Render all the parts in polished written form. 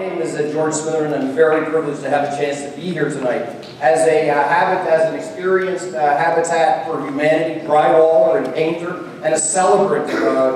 name is George Smitherman. I'm very privileged to have a chance to be here tonight. As an experienced Habitat for Humanity drywaller and painter, and a celebrant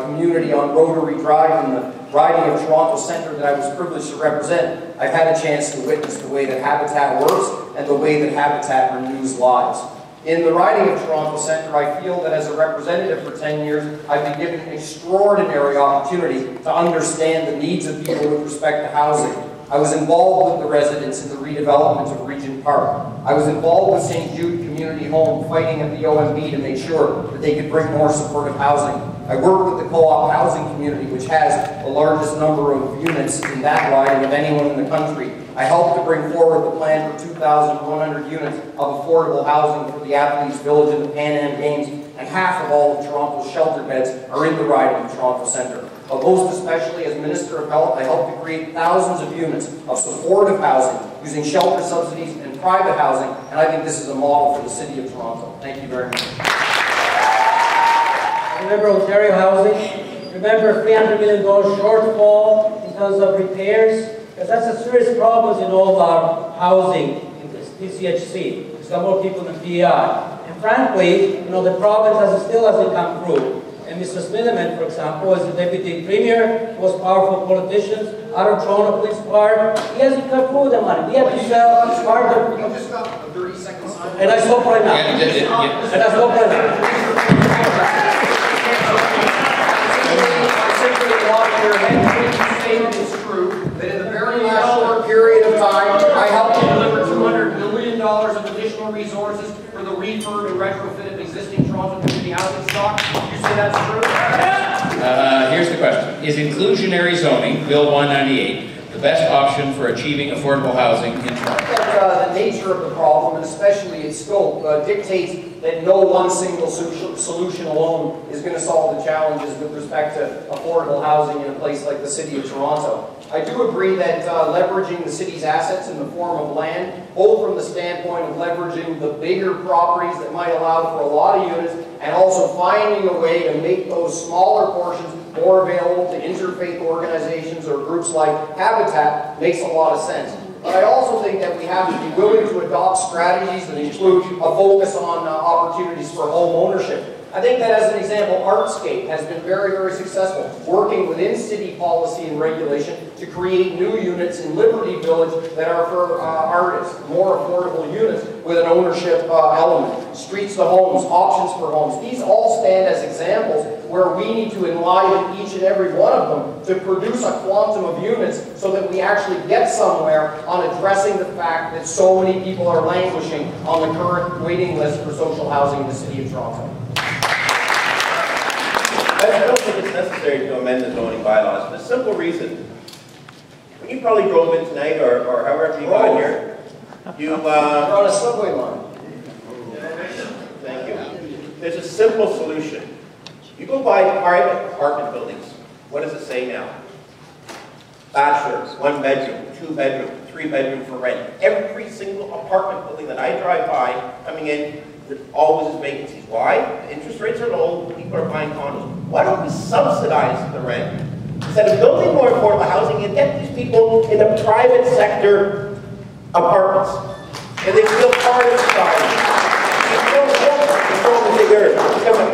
community on Rotary Drive in the riding of Toronto Centre that I was privileged to represent, I've had a chance to witness the way that Habitat works and the way that Habitat renews lives. In the riding of Toronto Centre, I feel that as a representative for 10 years, I've been given an extraordinary opportunity to understand the needs of people with respect to housing. I was involved with the residents in the redevelopment of Regent Park. I was involved with St. Jude Community Home, fighting at the OMB to make sure that they could bring more supportive housing. I worked with the co-op housing community, which has the largest number of units in that riding of anyone in the country. I helped to bring forward the plan for 2,100 units of affordable housing for the Athletes Village and the Pan Am Games, and half of all of Toronto's shelter beds are in the riding of Toronto Centre. But most especially as Minister of Health, I helped to create thousands of units of supportive housing using shelter subsidies and private housing, and I think this is a model for the City of Toronto. Thank you very much. Remember Ontario Housing? Remember $300 million shortfall in terms of repairs? Because that's a serious problem in all of our housing in this PCHC. There's got more people than PEI. And frankly, the province still hasn't come through. And Mr. Smitherman, for example, is the deputy premier, most powerful politicians out of Toronto Police Park. He hasn't come through with the money. We have to sell part of the... You just got a 30-second sign. And I stop right now. And I stop right now. It's true that in the very last short period of time, I helped to deliver $200 million of additional resources for the refurb and retrofit of existing Toronto community housing stock. You say that's true? Here's the question. Is inclusionary zoning, Bill 198, the best option for achieving affordable housing in Toronto? The nature of the problem, and especially its scope, dictates that no one single solution alone is going to solve the challenges with respect to affordable housing in a place like the City of Toronto. I do agree that leveraging the city's assets in the form of land, both from the standpoint of leveraging the bigger properties that might allow for a lot of units, and also finding a way to make those smaller portions more available to interfaith organizations or groups like Habitat, makes a lot of sense. But I also think that we have to be willing to adopt strategies that include a focus on opportunities for home ownership. I think that, as an example, Artscape has been very, very successful, working within city policy and regulation to create new units in Liberty Village that are for artists, more affordable units with an ownership element. Streets to homes, options for homes. These all stand as examples where we need to enliven each and every one of them to produce a quantum of units so that we actually get somewhere on addressing the fact that so many people are languishing on the current waiting list for social housing in the City of Toronto. I don't think it's necessary to amend the zoning bylaws for the simple reason. When you probably drove in tonight, or however you got here, you... You're on a subway line. Thank you. There's a simple solution. You go buy private apartment buildings. What does it say now? Bachelor, 1 bedroom, 2 bedroom, 3 bedroom for rent. Every single apartment building that I drive by coming in, there always is vacancies. Why? The interest rates are low, people are buying condos. Why don't we subsidize the rent? Instead of building more affordable housing, you get these people in the private sector apartments. And they feel part of society. They feel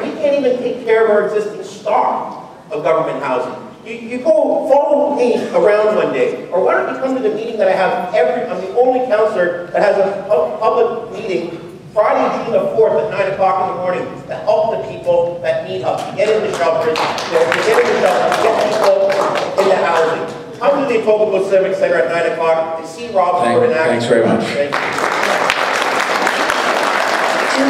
we can't even take care of our existing stock of government housing. You go follow me around one day, or why don't you come to the meeting that I have I'm the only councillor that has a public meeting Friday, June the 4th at 9 o'clock in the morning to help the people that need help, to get into shelters, to get people into housing. How do they talk about Civic Center at 9 o'clock? They see Rob for an act. Thanks very much. Thank you. 2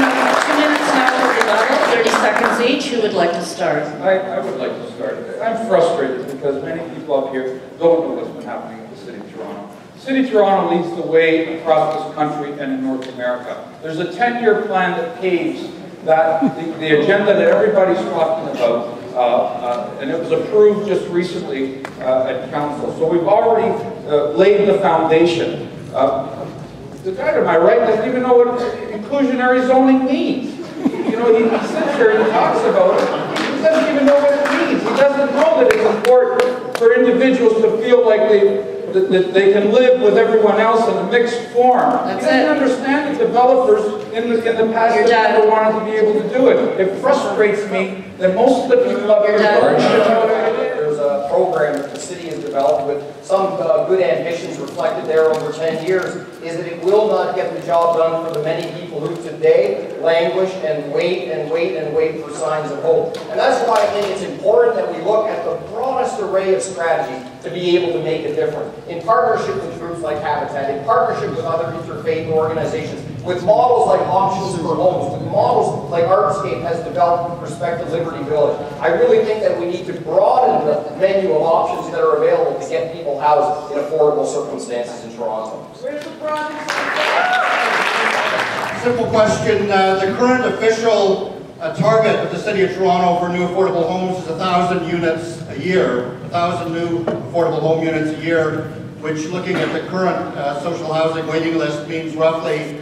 minutes now for rebuttal, 30 seconds each. Who would like to start? I would like to start. I'm frustrated because many people up here don't know what's been happening in the City of Toronto. The City of Toronto leads the way across this country and in North America. There's a 10-year plan that paves the agenda that everybody's talking about, and it was approved just recently at Council. So we've already laid the foundation. The guy to my right doesn't even know what inclusionary zoning means. He sits here and he talks about it. He doesn't even know what it means. He doesn't know that it's important for individuals to feel like that they can live with everyone else in a mixed form. That's He doesn't it. understand that developers in the past You're have never done. wanted to be able to do it. It frustrates me that most of the people up here You're done. There's a program that the city has developed with some good ambitions reflected there over 10 years, is that it will not get the job done for the many people who today languish and wait and wait and wait for signs of hope. And that's why I think it's important that we look at the broadest array of strategies to be able to make a difference. In partnership with groups like Habitat, in partnership with other interfaith organizations, with models like Options for Homes, with models like Artscape has developed with respect to Liberty Village. I really think that we need to broaden the menu of options that are available to get people housed in affordable circumstances in Toronto. Simple question. The current official target of the City of Toronto for new affordable homes is 1,000 units a year, 1,000 new affordable home units a year, which, looking at the current social housing waiting list, means roughly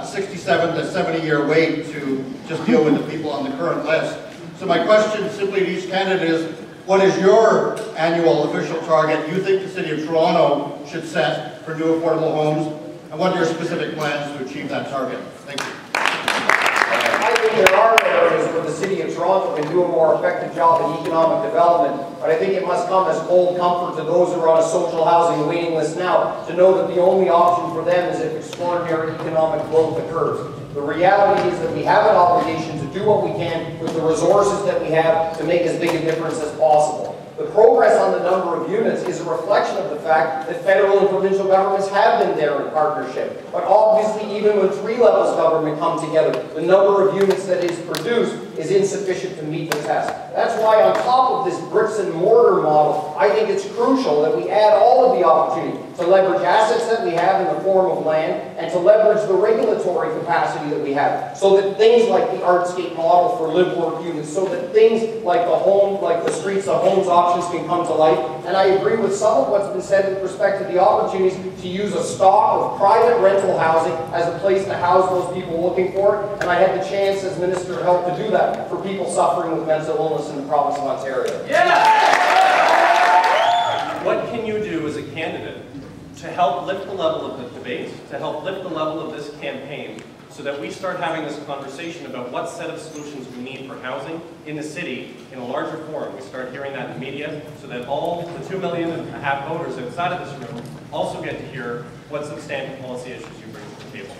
67 to 70-year wait to just deal with the people on the current list. So my question simply to each candidate is, what is your annual official target you think the City of Toronto should set for new affordable homes, and what are your specific plans to achieve that target? Thank you. I think there are areas where the City of Toronto can do a more effective job in economic development, but I think it must come as cold comfort to those who are on a social housing waiting list now to know that the only option for them is if extraordinary economic growth occurs. The reality is that we have an obligation to do what we can with the resources that we have to make as big a difference as possible. The progress on the number of units is a reflection of the fact that federal and provincial governments have been there in partnership. But obviously, even when three levels of government come together, the number of units that is produced is insufficient to meet the test. That's why on top of this bricks and mortar model, I think it's crucial that we add all of the opportunity to leverage assets that we have in the form of land and to leverage the regulatory capacity that we have, so that things like the Artscape model for live-work units, so that things like the streets of homes options can come to life. And I agree with some of what's been said with respect to the opportunities to use a stock of private rental housing as a place to house those people looking for it. And I had the chance as Minister of Health to do that for people suffering with mental illness in the province of Ontario. What can you do as a candidate to help lift the level of the debate, to help lift the level of this campaign, so that we start having this conversation about what set of solutions we need for housing in the city in a larger forum? We start hearing that in the media, so that all the 2.5 million voters outside of this room also get to hear what substantive policy issues you bring to the table.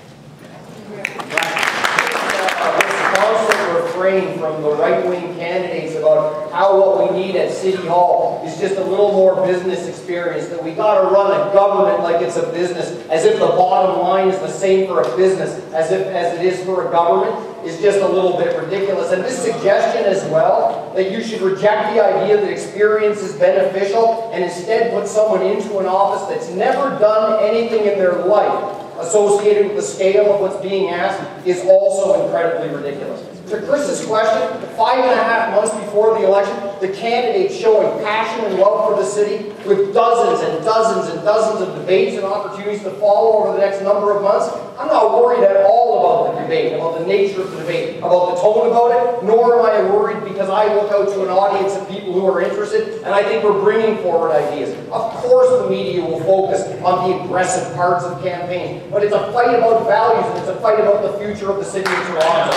Constant refrain from the right-wing candidates about how what we need at City Hall is just a little more business experience, that we got to run a government like it's a business, as if the bottom line is the same for a business as it is for a government, is just a little bit ridiculous. And this suggestion as well, that you should reject the idea that experience is beneficial and instead put someone into an office that's never done anything in their life associated with the scale of what's being asked, is also incredibly ridiculous. To Chris's question, 5.5 months before the election, the candidates showing passion and love for the city with dozens and dozens and dozens of debates and opportunities to follow over the next number of months. I'm not worried at all about the debate, about the nature of the debate, about the tone about it, nor am I worried because I look out to an audience of people who are interested, and I think we're bringing forward ideas. Of course the media will focus on the aggressive parts of campaigns, but it's a fight about values, and it's a fight about the future of the city of Toronto.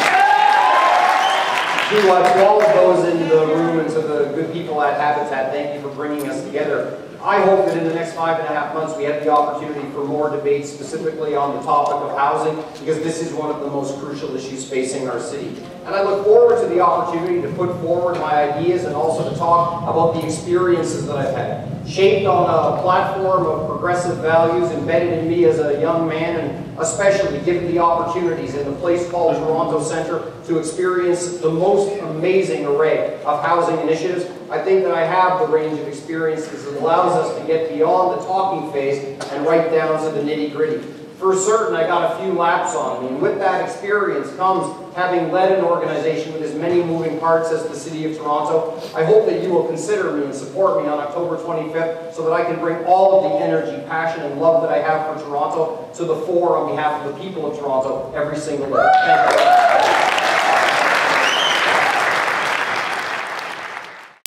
To all of those in the room and to the good people at Habitat, thank you for bringing us together. I hope that in the next 5.5 months we have the opportunity for more debates specifically on the topic of housing, because this is one of the most crucial issues facing our city. And I look forward to the opportunity to put forward my ideas and also to talk about the experiences that I've had, shaped on a platform of progressive values embedded in me as a young man, and especially given the opportunities in a place called Toronto Centre to experience the most amazing array of housing initiatives. I think that I have the range of experiences that allows us to get beyond the talking phase and right down to the nitty-gritty. For certain, I got a few laps on me, and with that experience comes having led an organization with as many moving parts as the City of Toronto. I hope that you will consider me and support me on October 25th so that I can bring all of the energy, passion, and love that I have for Toronto to the fore on behalf of the people of Toronto every single day. Thank you.